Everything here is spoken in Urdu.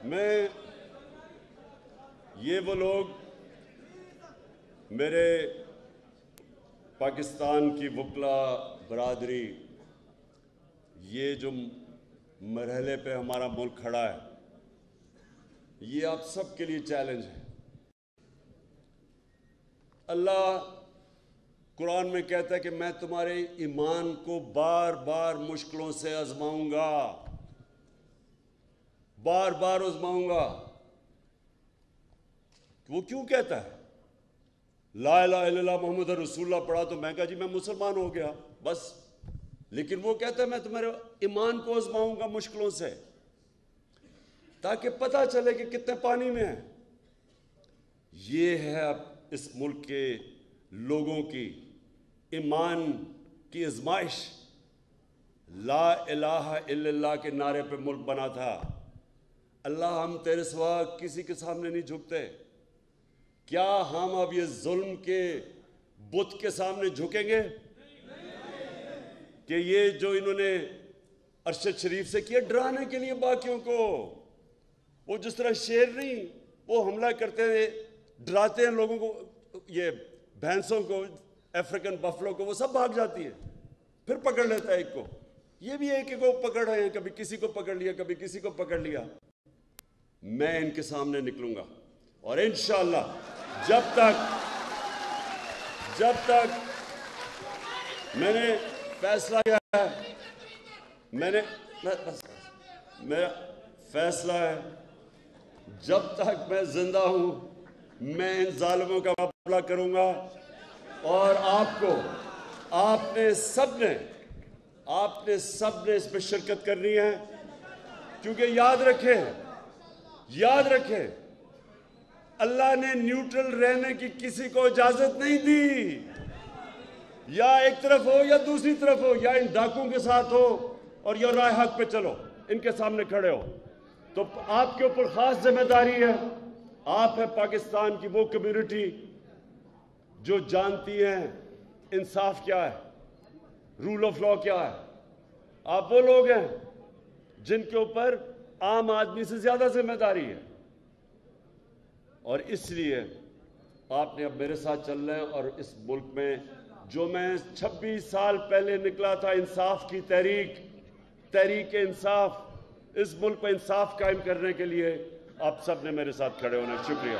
میں یہ وہ لوگ میرے پاکستان کی وکلا برادری، یہ جو مرحلے پہ ہمارا ملک کھڑا ہے، یہ آپ سب کے لیے چیلنج ہے۔ اللہ قرآن میں کہتا ہے کہ میں تمہارے ایمان کو بار بار مشکلوں سے آزماؤں گا، بار بار آزماؤں گا۔ وہ کیوں کہتا ہے؟ لا الہ الا اللہ محمد رسول اللہ پڑھا تو میں کہا جی میں مسلمان ہو گیا بس، لیکن وہ کہتا ہے میں تمہارے ایمان کو آزماؤں گا مشکلوں سے، تاکہ پتہ چلے کہ کتنے پانی میں ہیں۔ یہ ہے اب اس ملک کے لوگوں کی ایمان کی آزمائش۔ لا الہ الا اللہ کے نعرے پہ ملک بنا تھا۔ اللہ ہم تیرے سوا کسی کے سامنے نہیں جھکتے، کیا ہم اب یہ ظلم کے بت کے سامنے جھکیں گے کہ یہ جو انہوں نے ارشد شریف سے کیا ڈرانے کے لیے باقیوں کو؟ وہ جس طرح شیر نہیں، وہ حملہ کرتے ہیں، ڈراتے ہیں لوگوں کو، یہ بھینسوں کو، افریکن بفلو کو، وہ سب بھاگ جاتی ہے، پھر پکڑ لیتا ہے ایک کو۔ یہ بھی ایک کو پکڑ رہے ہیں، کبھی کسی کو پکڑ لیا، کبھی کسی کو پکڑ لیا۔ میں ان کے سامنے نکلوں گا اور انشاءاللہ جب تک میں نے فیصلہ کیا ہے، میرا فیصلہ ہے، جب تک میں زندہ ہوں میں ان ظالموں کا مقابلہ کروں گا، اور آپ نے سب نے اس میں شرکت کرنی ہے، کیونکہ یاد رکھیں اللہ نے نیوٹرل رہنے کی کسی کو اجازت نہیں دی، یا ایک طرف ہو یا دوسری طرف ہو، یا ان ڈاکوں کے ساتھ ہو اور یا راہ حق پہ چلو، ان کے سامنے کھڑے ہو۔ تو آپ کے اوپر خاص ذمہ داری ہے، آپ ہے پاکستان کی وہ کمیونٹی جو جانتی ہیں انصاف کیا ہے، رول آف لا کیا ہے۔ آپ وہ لوگ ہیں جن کے اوپر عام آدمی سے زیادہ ذمہ داری ہے، اور اس لیے آپ نے اب میرے ساتھ چلنا ہے، اور اس ملک میں جو میں 26 سال پہلے نکلا تھا انصاف کی تحریک انصاف، اس ملک پہ انصاف قائم کرنے کے لیے آپ سب نے میرے ساتھ کھڑے ہونا۔ شکریہ۔